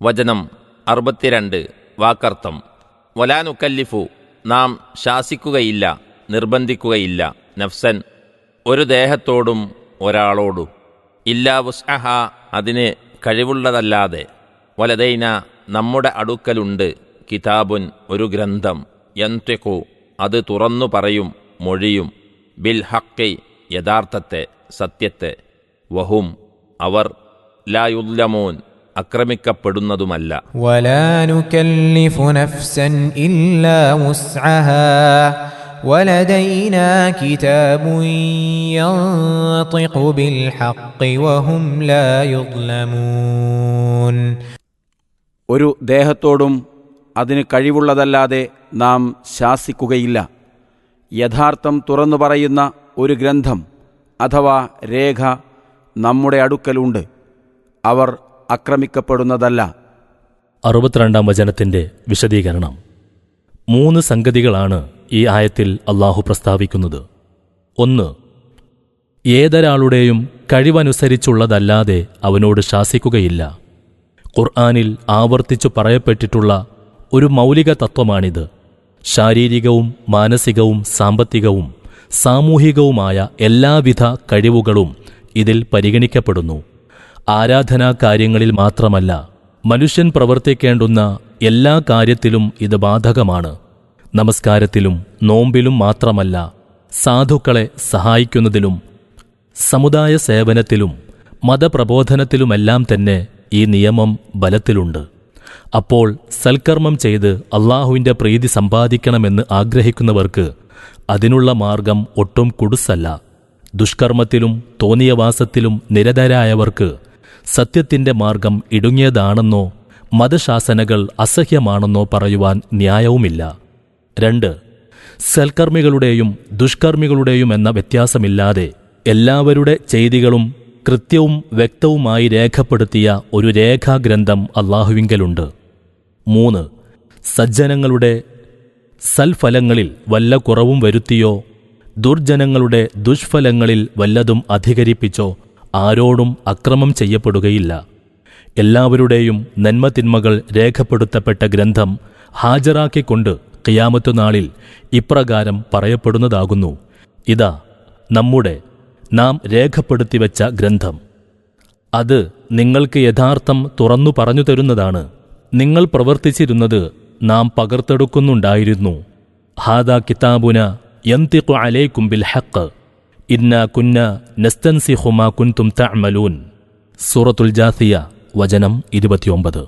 വചനം 62 വാക്കർത്ഥം. വലാ നുകല്ലിഫു നാം ശാസിക്കുകയില്ല, നിർബന്ധിക്കുകയില്ല, നഫ്സൻ ഒരു ദേഹത്തോടും ഒരാളോടും, ഇല്ലാ വുസ്അഹ അതിന് കഴിവുള്ളതല്ലാതെ, വലദൈന നമ്മുടെ അടുക്കലുണ്ട്, കിതാബുൻ ഒരു ഗ്രന്ഥം, യന്തിഖു അത് തുറന്നു പറയും, മൊഴിയും, ബിൽ ഹഖ് യഥാർത്ഥത്തെ, സത്യത്തെ, വഹും അവർ ലാ യുദ്ലമൂൻ ആക്രമിക്കപ്പെടുന്നതുമല്ല. വലാ നുകല്ലിഫു നഫ്സൻ ഇല്ലാ വുസ്അഹാ വലദൈനാ കിതാബുൻ യന്തിഖു ബിൽ ഹഖ് വഹും ലാ യുദ്ലമൂൻ. ഒരു ദേഹത്തോടും അതിന് കഴിവുള്ളതല്ലാതെ നാം ശാസിക്കുകയില്ല. യഥാർത്ഥം തുറന്നു പറയുന്ന ഒരു ഗ്രന്ഥം അഥവാ രേഖ നമ്മുടെ അടുക്കലുണ്ട്, അവർ ആക്രമിക്കപ്പെടുന്നതല്ല. 62-ാം വചനത്തിന്റെ വിശദീകരണം. 3 സംഗതികളാണ് ഈ ആയത്തിൽ അള്ളാഹു പ്രസ്താവിക്കുന്നത്. 1. ഏതൊരാളുടെയും കഴിവനുസരിച്ചുള്ളതല്ലാതെ അവനോട് ശാസിക്കുകയില്ല. ഖുർആനിൽ ആവർത്തിച്ചു പറയപ്പെട്ടിട്ടുള്ള ഒരു മൗലിക തത്വമാണിത്. ശാരീരികവും മാനസികവും സാമ്പത്തികവും സാമൂഹികവുമായ എല്ലാവിധ കഴിവുകളും ഇതിൽ പരിഗണിക്കപ്പെടുന്നു. ആരാധനാ കാര്യങ്ങളിൽ മാത്രമല്ല, മനുഷ്യൻ പ്രവർത്തിക്കേണ്ടുന്ന എല്ലാ കാര്യത്തിലും ഇത് ബാധകമാണ്. നമസ്കാരത്തിലും നോമ്പിലും മാത്രമല്ല, സാധുക്കളെ സഹായിക്കുന്നതിലും സമുദായ സേവനത്തിലും മതപ്രബോധനത്തിലുമെല്ലാം തന്നെ ഈ നിയമം ബലത്തിലുണ്ട്. അപ്പോൾ സൽക്കർമ്മം ചെയ്ത് അള്ളാഹുവിൻ്റെ പ്രീതി സമ്പാദിക്കണമെന്ന് ആഗ്രഹിക്കുന്നവർക്ക് അതിനുള്ള മാർഗം ഒട്ടും കുടുസല്ല. ദുഷ്കർമ്മത്തിലും തോന്നിയവാസത്തിലും നിരതരായവർക്ക് സത്യത്തിൻ്റെ മാർഗം ഇടുങ്ങിയതാണെന്നോ മതശാസനകൾ അസഹ്യമാണെന്നോ പറയുവാൻ ന്യായവുമില്ല. 2. സൽക്കർമ്മികളുടെയും ദുഷ്കർമ്മികളുടെയും എന്ന വ്യത്യാസമില്ലാതെ എല്ലാവരുടെ ചെയ്തികളും കൃത്യവും വ്യക്തവുമായി രേഖപ്പെടുത്തിയ ഒരു രേഖാഗ്രന്ഥം അള്ളാഹുവിങ്കലുണ്ട്. 3. സജ്ജനങ്ങളുടെ സൽഫലങ്ങളിൽ വല്ല കുറവും വരുത്തിയോ ദുർജനങ്ങളുടെ ദുഷ്ഫലങ്ങളിൽ വല്ലതും അധികരിപ്പിച്ചോ ആരോടും അക്രമം ചെയ്യപ്പെടുകയില്ല. എല്ലാവരുടെയും നന്മതിന്മകൾ രേഖപ്പെടുത്തപ്പെട്ട ഗ്രന്ഥം ഹാജരാക്കിക്കൊണ്ട് ഖിയാമത്ത് നാളിൽ ഇപ്രകാരം പറയപ്പെടുന്നതാകുന്നു: ഇതാ നാം രേഖപ്പെടുത്തിവെച്ച ഗ്രന്ഥം. അത് നിങ്ങൾക്ക് യഥാർത്ഥം തുറന്നു പറഞ്ഞു തരുന്നതാണ്. നിങ്ങൾ പ്രവർത്തിച്ചിരുന്നത് നാം പകർത്തെടുക്കുന്നുണ്ടായിരുന്നു. ഹാദാ കിതാബുന യന്തിഖു അലൈക്കും ബിൽ ഹഖ് ഇന്നാ കുന്നാ നസ്തൻസിഖു മാ കുൻതും തഅമലൂൻ. സൂറത്തുൽ ജാസിയ വചനം 29.